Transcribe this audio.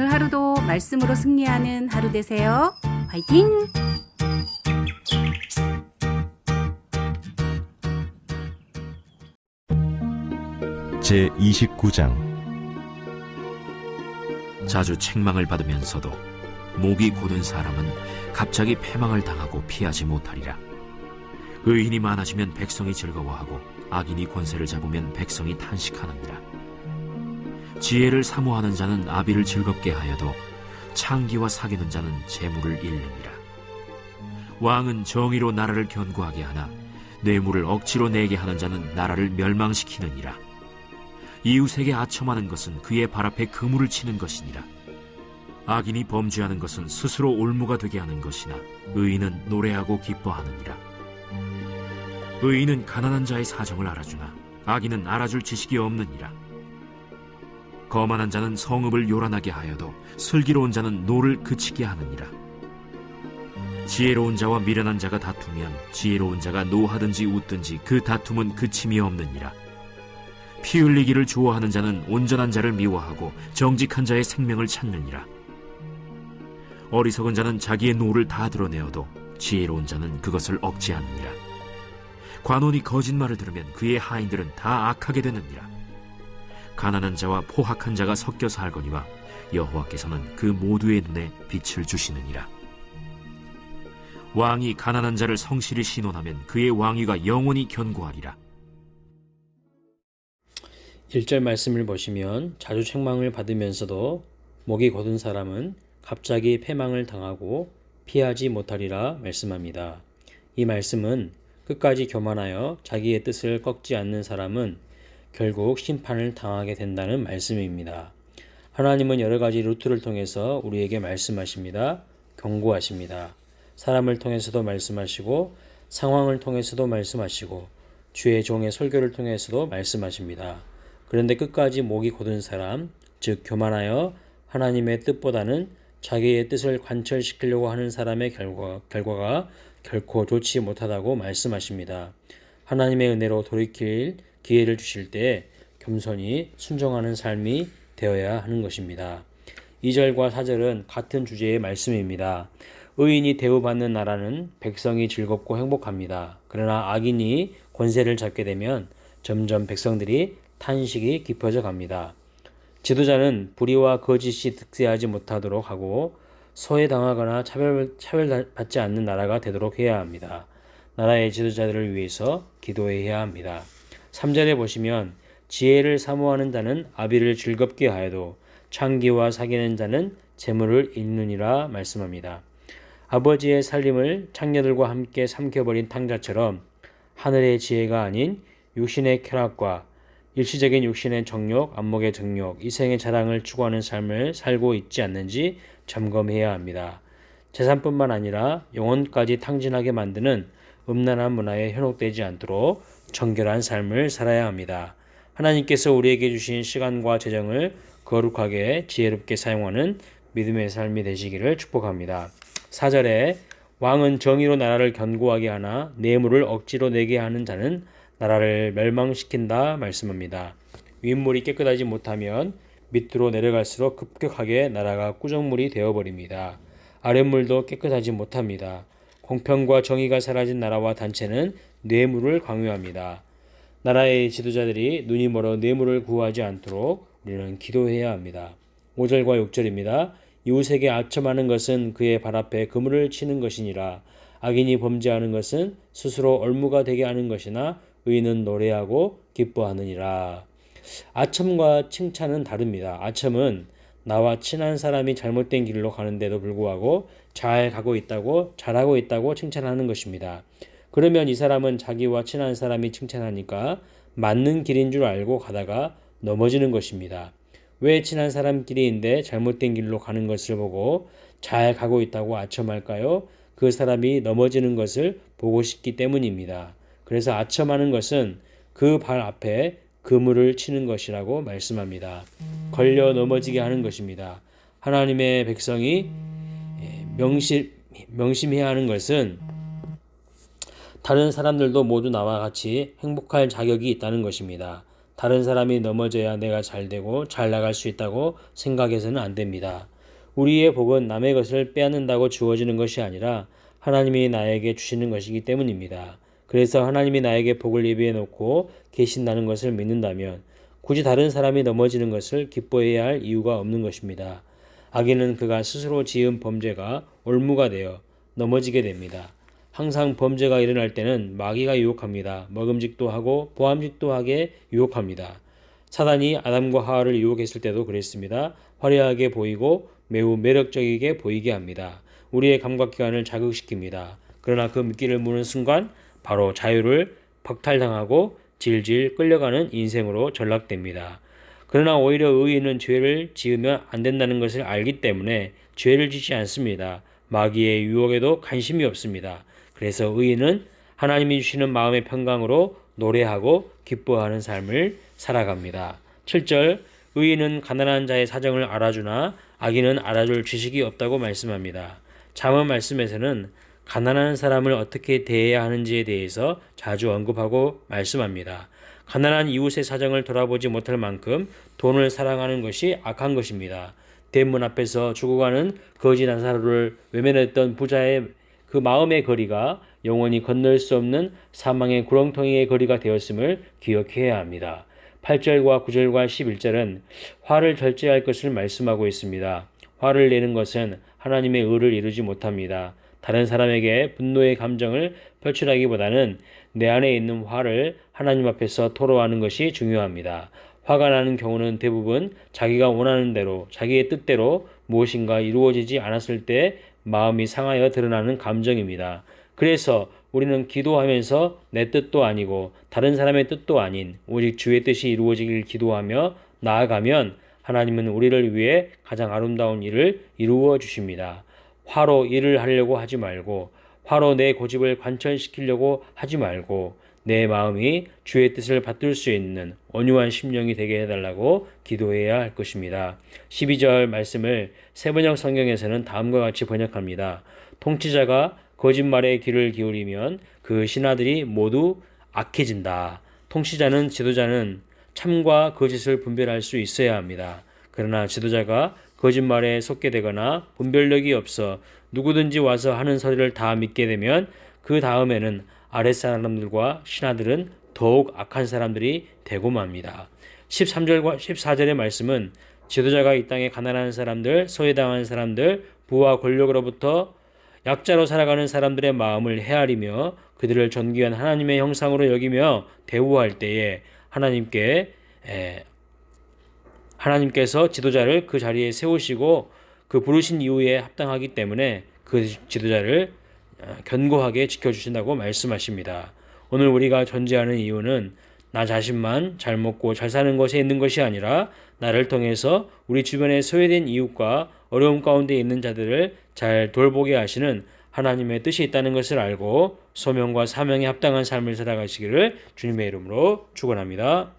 오늘 하루도 말씀으로 승리하는 하루 되세요. 화이팅! 제29장 자주 책망을 받으면서도 목이 곧은 사람은 갑자기 패망을 당하고 피하지 못하리라. 의인이 많아지면 백성이 즐거워하고 악인이 권세를 잡으면 백성이 탄식하느니라. 지혜를 사모하는 자는 아비를 즐겁게 하여도 창기와 사귀는 자는 재물을 잃느니라. 왕은 정의로 나라를 견고하게 하나 뇌물을 억지로 내게 하는 자는 나라를 멸망시키느니라. 이웃에게 아첨하는 것은 그의 발 앞에 그물을 치는 것이니라. 악인이 범죄하는 것은 스스로 올무가 되게 하는 것이나 의인은 노래하고 기뻐하느니라. 의인은 가난한 자의 사정을 알아주나 악인은 알아줄 지식이 없느니라. 거만한 자는 성읍을 요란하게 하여도 슬기로운 자는 노를 그치게 하느니라. 지혜로운 자와 미련한 자가 다투면 지혜로운 자가 노하든지 웃든지 그 다툼은 그침이 없느니라. 피 흘리기를 좋아하는 자는 온전한 자를 미워하고 정직한 자의 생명을 찾느니라. 어리석은 자는 자기의 노를 다 드러내어도 지혜로운 자는 그것을 억제하느니라. 관원이 거짓말을 들으면 그의 하인들은 다 악하게 되느니라. 가난한 자와 포학한 자가 섞여 살거니와 여호와께서는 그 모두의 눈에 빛을 주시느니라. 왕이 가난한 자를 성실히 신원하면 그의 왕위가 영원히 견고하리라. 1절 말씀을 보시면 자주 책망을 받으면서도 목이 곧은 사람은 갑자기 패망을 당하고 피하지 못하리라 말씀합니다. 이 말씀은 끝까지 교만하여 자기의 뜻을 꺾지 않는 사람은 결국 심판을 당하게 된다는 말씀입니다. 하나님은 여러 가지 루트를 통해서 우리에게 말씀하십니다. 경고하십니다. 사람을 통해서도 말씀하시고 상황을 통해서도 말씀하시고 주의 종의 설교를 통해서도 말씀하십니다. 그런데 끝까지 목이 곧은 사람, 즉 교만하여 하나님의 뜻보다는 자기의 뜻을 관철시키려고 하는 사람의 결과가 결코 좋지 못하다고 말씀하십니다. 하나님의 은혜로 돌이킬 기회를 주실 때 겸손히 순종하는 삶이 되어야 하는 것입니다. 2절과 4절은 같은 주제의 말씀입니다. 의인이 대우받는 나라는 백성이 즐겁고 행복합니다. 그러나 악인이 권세를 잡게 되면 점점 백성들이 탄식이 깊어져 갑니다. 지도자는 불의와 거짓이 득세하지 못하도록 하고 소외당하거나 차별받지 않는 나라가 되도록 해야 합니다. 나라의 지도자들을 위해서 기도해야 합니다. 3절에 보시면 지혜를 사모하는 자는 아비를 즐겁게 하여도 창기와 사귀는 자는 재물을 잃느니라 말씀합니다. 아버지의 살림을 창녀들과 함께 삼켜버린 탕자처럼 하늘의 지혜가 아닌 육신의 쾌락과 일시적인 육신의 정욕, 안목의 정욕, 이생의 자랑을 추구하는 삶을 살고 있지 않는지 점검해야 합니다. 재산뿐만 아니라 영혼까지 탕진하게 만드는 음란한 문화에 현혹되지 않도록 정결한 삶을 살아야 합니다. 하나님께서 우리에게 주신 시간과 재정을 거룩하게 지혜롭게 사용하는 믿음의 삶이 되시기를 축복합니다. 4절에 왕은 정의로 나라를 견고하게 하나 뇌물을 억지로 내게 하는 자는 나라를 멸망시킨다 말씀합니다. 윗물이 깨끗하지 못하면 밑으로 내려갈수록 급격하게 나라가 꾸정물이 되어버립니다. 아랫물도 깨끗하지 못합니다. 공평과 정의가 사라진 나라와 단체는 뇌물을 강요합니다. 나라의 지도자들이 눈이 멀어 뇌물을 구하지 않도록 우리는 기도해야 합니다. 5절과 6절입니다. 이웃에게 아첨하는 것은 그의 발 앞에 그물을 치는 것이니라. 악인이 범죄하는 것은 스스로 얼무가 되게 하는 것이나 의인은 노래하고 기뻐하느니라. 아첨과 칭찬은 다릅니다. 아첨은 나와 친한 사람이 잘못된 길로 가는데도 불구하고 잘 가고 있다고, 잘하고 있다고 칭찬하는 것입니다. 그러면 이 사람은 자기와 친한 사람이 칭찬하니까 맞는 길인 줄 알고 가다가 넘어지는 것입니다. 왜 친한 사람 길인데 잘못된 길로 가는 것을 보고 잘 가고 있다고 아첨할까요? 그 사람이 넘어지는 것을 보고 싶기 때문입니다. 그래서 아첨하는 것은 그 발 앞에 그물을 치는 것이라고 말씀합니다. 걸려 넘어지게 하는 것입니다. 하나님의 백성이 명심해야 하는 것은 다른 사람들도 모두 나와 같이 행복할 자격이 있다는 것입니다. 다른 사람이 넘어져야 내가 잘 되고 잘 나갈 수 있다고 생각해서는 안 됩니다. 우리의 복은 남의 것을 빼앗는다고 주어지는 것이 아니라 하나님이 나에게 주시는 것이기 때문입니다. 그래서 하나님이 나에게 복을 예비해 놓고 계신다는 것을 믿는다면 굳이 다른 사람이 넘어지는 것을 기뻐해야 할 이유가 없는 것입니다. 악인은 그가 스스로 지은 범죄가 올무가 되어 넘어지게 됩니다. 항상 범죄가 일어날 때는 마귀가 유혹합니다. 먹음직도 하고 보암직도 하게 유혹합니다. 사단이 아담과 하와를 유혹했을 때도 그랬습니다. 화려하게 보이고 매우 매력적이게 보이게 합니다. 우리의 감각기관을 자극시킵니다. 그러나 그 미끼를 무는 순간 바로 자유를 박탈당하고 질질 끌려가는 인생으로 전락됩니다. 그러나 오히려 의인은 죄를 지으면 안 된다는 것을 알기 때문에 죄를 짓지 않습니다. 마귀의 유혹에도 관심이 없습니다. 그래서 의인은 하나님이 주시는 마음의 평강으로 노래하고 기뻐하는 삶을 살아갑니다. 7절 의인은 가난한 자의 사정을 알아주나 악인은 알아줄 지식이 없다고 말씀합니다. 잠언 말씀에서는 가난한 사람을 어떻게 대해야 하는지에 대해서 자주 언급하고 말씀합니다. 가난한 이웃의 사정을 돌아보지 못할 만큼 돈을 사랑하는 것이 악한 것입니다. 대문 앞에서 죽어가는 거지 나사로를 외면했던 부자의 그 마음의 거리가 영원히 건널 수 없는 사망의 구렁텅이의 거리가 되었음을 기억해야 합니다. 8절과 9절과 11절은 화를 절제할 것을 말씀하고 있습니다. 화를 내는 것은 하나님의 의를 이루지 못합니다. 다른 사람에게 분노의 감정을 표출하기보다는 내 안에 있는 화를 하나님 앞에서 토로하는 것이 중요합니다. 화가 나는 경우는 대부분 자기가 원하는 대로 자기의 뜻대로 무엇인가 이루어지지 않았을 때 마음이 상하여 드러나는 감정입니다. 그래서 우리는 기도하면서 내 뜻도 아니고 다른 사람의 뜻도 아닌 오직 주의 뜻이 이루어지길 기도하며 나아가면 하나님은 우리를 위해 가장 아름다운 일을 이루어 주십니다. 화로 일을 하려고 하지 말고 화로 내 고집을 관철시키려고 하지 말고 내 마음이 주의 뜻을 받들 수 있는 온유한 심령이 되게 해달라고 기도해야 할 것입니다. 12절 말씀을 세번역 성경에서는 다음과 같이 번역합니다. 통치자가 거짓말에 귀를 기울이면 그 신하들이 모두 악해진다. 통치자는 지도자는 참과 거짓을 분별할 수 있어야 합니다. 그러나 지도자가 거짓말에 속게 되거나 분별력이 없어 누구든지 와서 하는 소리를 다 믿게 되면 그 다음에는 아랫사람들과 신하들은 더욱 악한 사람들이 되고 맙니다. 13절과 14절의 말씀은 지도자가 이 땅에 가난한 사람들, 소외당한 사람들, 부와 권력으로부터 약자로 살아가는 사람들의 마음을 헤아리며 그들을 존귀한 하나님의 형상으로 여기며 대우할 때에 하나님께서 지도자를 그 자리에 세우시고 그 부르신 이유에 합당하기 때문에 그 지도자를 견고하게 지켜주신다고 말씀하십니다. 오늘 우리가 존재하는 이유는 나 자신만 잘 먹고 잘 사는 것에 있는 것이 아니라 나를 통해서 우리 주변에 소외된 이웃과 어려움 가운데 있는 자들을 잘 돌보게 하시는 하나님의 뜻이 있다는 것을 알고 소명과 사명에 합당한 삶을 살아가시기를 주님의 이름으로 축원합니다.